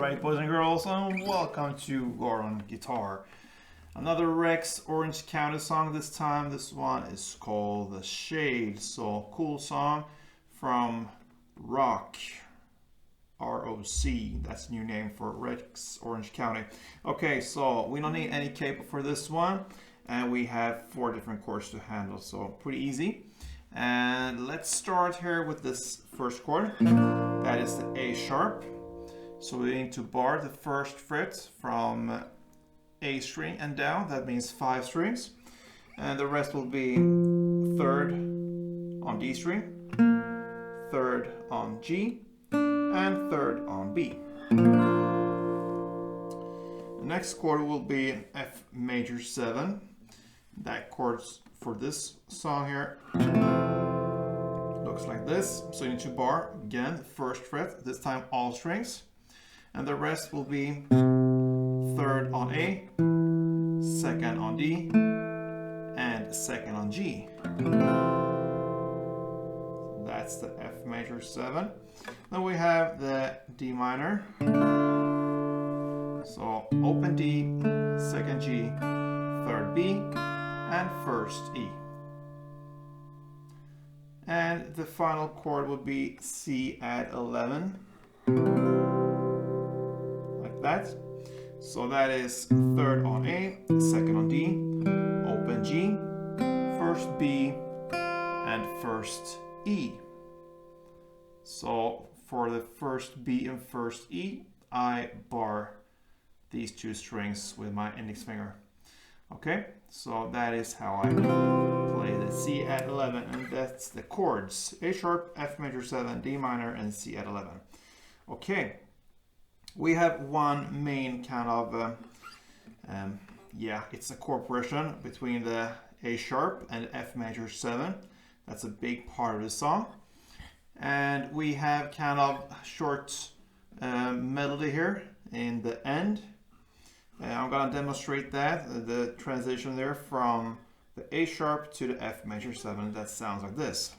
Alright, boys and girls, and welcome to Chord on Guitar. Another Rex Orange County song this time. This one is called The Shade. So, cool song from Rock. R-O-C. That's a new name for Rex Orange County. Okay, so we don't need any capo for this one. And we have 4 different chords to handle, so pretty easy. And let's start here with this first chord. That is the A sharp. So we need to bar the first fret from A string and down. That means 5 strings. And the rest will be 3rd on D string, 3rd on G, and 3rd on B. The next chord will be F major 7. That chord for this song here looks like this. So you need to bar again the first fret, this time all strings. And the rest will be 3rd on A, 2nd on D, and 2nd on G. That's the F major 7. Then we have the D minor. So open D, 2nd G, 3rd B, and 1st E. And the final chord would be C add 11. That. So that is 3rd on A, 2nd on D, open G, 1st B, and 1st E. So for the 1st B and 1st E, I bar these 2 strings with my index finger. Okay, so that is how I play the C at 11, and that's the chords: A sharp, F major 7, D minor, and C at 11. Okay. We have one main kind of, it's a chord progression between the A sharp and F major 7. That's a big part of the song. And we have kind of short melody here in the end. I'm going to demonstrate that, the transition there from the A sharp to the F major 7. That sounds like this.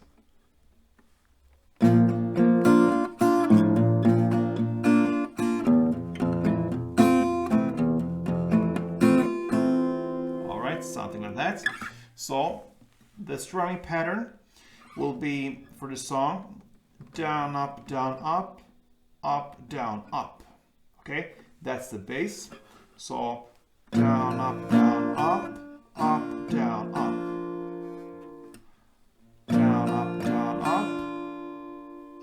Something like that. So the strumming pattern will be for the song down, up, down, up, up, down, up. Okay, that's the bass. So down, up, down, up, up, down, up. Down, up, down, up,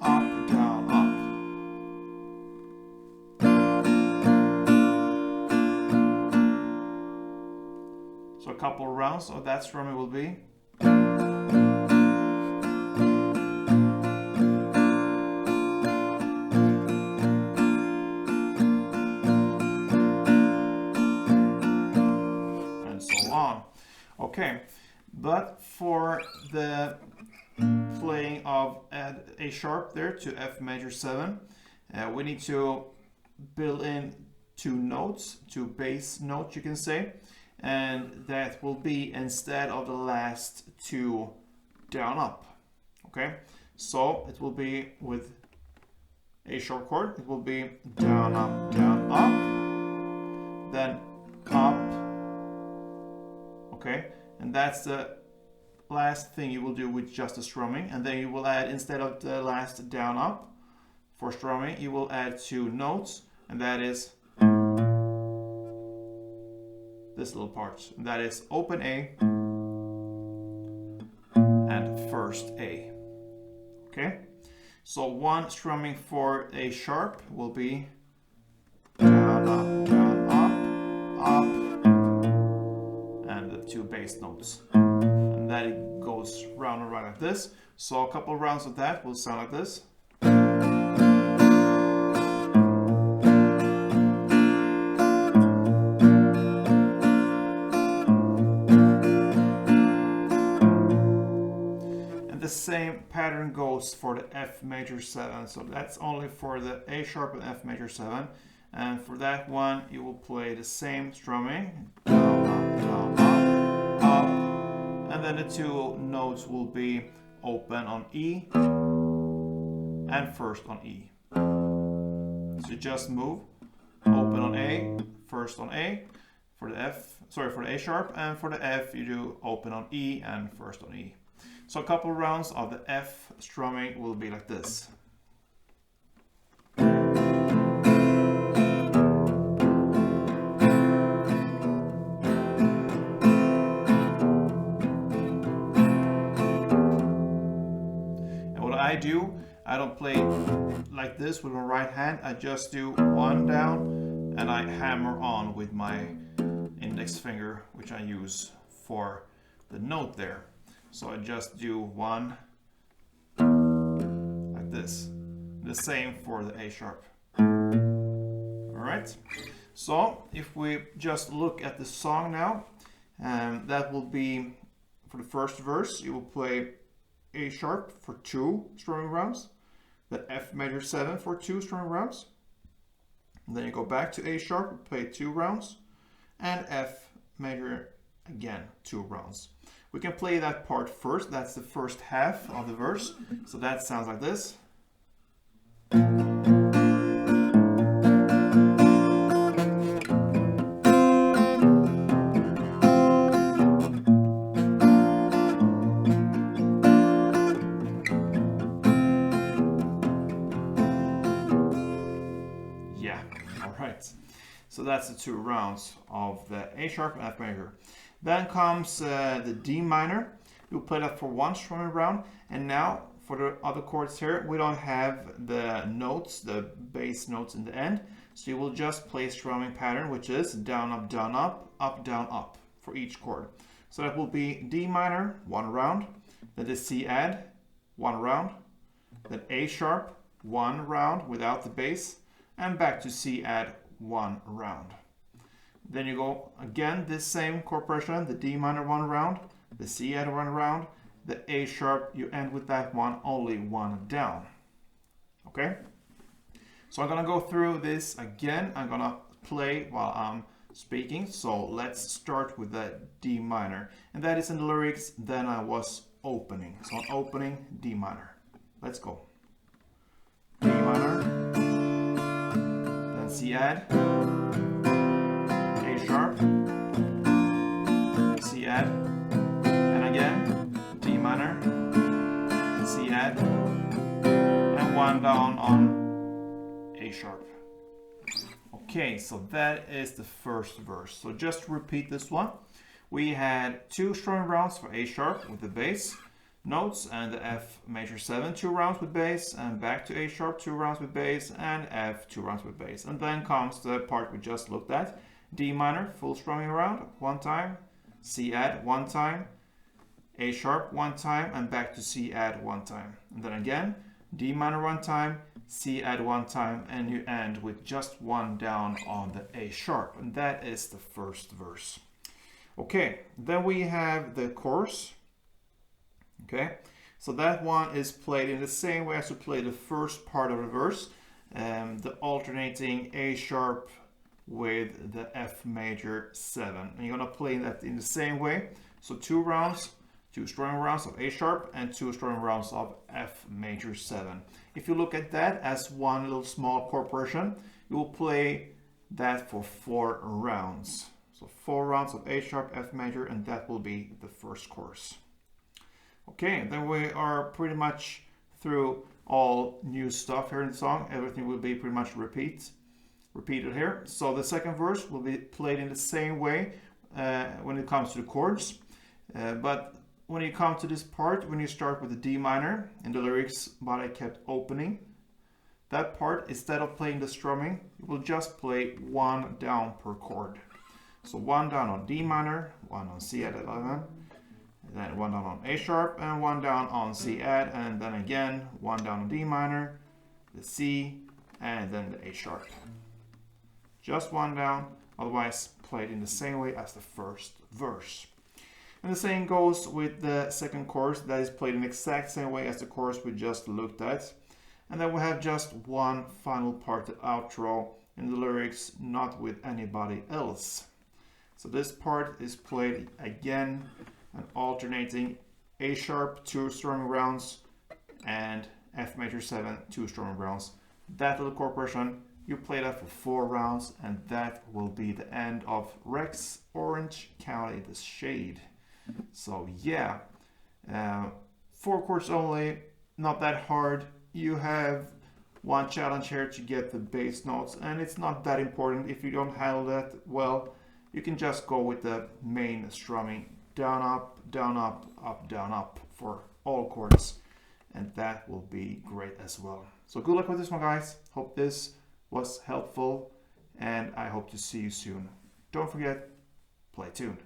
up, down, up. So a couple of rounds of that strumming will be. And so on. Okay, but for the playing of A sharp there to F major 7, we need to build in 2 notes, 2 bass notes you can say. And that will be instead of the last 2 down up. Okay, so it will be with A sharp chord, it will be down up, then up. Okay, and that's the last thing you will do with just the strumming. And then you will add, instead of the last down up for strumming, you will add 2 notes, and that is this little part, and that is open A and 1st A. Okay, so one strumming for A sharp will be down, up, and the 2 bass notes, and that it goes round and round like this. So a couple of rounds of that will sound like this. The same pattern goes for the F major 7, so that's only for the A sharp and F major 7, and for that one you will play the same strumming, down, up, and then the 2 notes will be open on E and 1st on E. So you just move on A, first on A, for the F, sorry, for the A sharp, and for the F you do open on E and first on E. So a couple of rounds of the F strumming will be like this. I don't play like this with my right hand. I just do one down and I hammer on with my index finger, which I use for the note there. So I just do one like this. The same for the A sharp. Alright, so if we just look at the song now, that will be for the first verse, you will play A sharp for 2 strumming rounds, the F major 7 for 2 strumming rounds, and then you go back to A sharp, play 2 rounds, and F major again 2 rounds. We can play that part first. That's the first half of the verse, so that sounds like this. So that's the 2 rounds of the A sharp and F major. Then comes the D minor. You'll play that for 1 strumming round. And now for the other chords here, we don't have the notes, the bass notes in the end. So you will just play a strumming pattern, which is down, up, down, up for each chord. So that will be D minor, 1 round. Then the C add, 1 round. Then A sharp, 1 round without the bass. And back to C add, 1 round. Then you go again this same chord progression, the D minor 1 round, the C add 1 round, the A sharp, you end with that one, only 1 down. Okay? So I'm gonna go through this again. I'm gonna play while I'm speaking. So let's start with the D minor. And that is in the lyrics, then I was opening. So I'm opening D minor. Let's go. D minor, then C add, A sharp, C add, and again D minor, C add, and 1 down on A sharp. Okay, so that is the first verse. So just to repeat this one, we had 2 strumming rounds for A sharp with the bass notes, and the F major 7 2 rounds with bass, and back to A sharp 2 rounds with bass, and F 2 rounds with bass. And then comes the part we just looked at, D minor full strumming round 1 time, C add 1 time, A sharp 1 time, and back to C add 1 time. And then again D minor 1 time, C add 1 time, and you end with just 1 down on the A sharp. And that is the first verse. Okay, then we have the chorus. Okay, so that one is played in the same way as we play the first part of the verse, the alternating A sharp with the F major 7. And you're gonna play that in the same way. So 2 rounds, 2 strumming rounds of A sharp and 2 strumming rounds of F major 7. If you look at that as one little small chord progression, you will play that for 4 rounds. So 4 rounds of A sharp, F major, and that will be the first chorus. Okay, then we are pretty much through all new stuff here in the song. Everything will be pretty much repeated here. So the second verse will be played in the same way when it comes to the chords. But when you come to this part, when you start with the D minor in the lyrics, but I kept opening, that part, instead of playing the strumming, you will just play 1 down per chord. So 1 down on D minor, 1 on C add 11, then 1 down on A sharp, and 1 down on C add, and then again 1 down on D minor, the C, and then the A sharp. Just 1 down, otherwise played in the same way as the first verse. And the same goes with the second chorus, that is played in the exact same way as the chorus we just looked at. And then we have just one final part, the outro, in the lyrics, not with anybody else. So this part is played again and alternating A sharp 2 strumming rounds and F major 7 2 strumming rounds. That little chord progression You play that for 4 rounds, and that will be the end of Rex Orange County, the shade. So yeah, 4 chords only, not that hard. You have one challenge here to get the bass notes, and it's not that important. If you don't handle that well, you can just go with the main strumming, down, up, down, up, up, down, up for all chords, and that will be great as well. So good luck with this one, guys. Hope this was helpful, and I hope to see you soon. Don't forget, play tuned.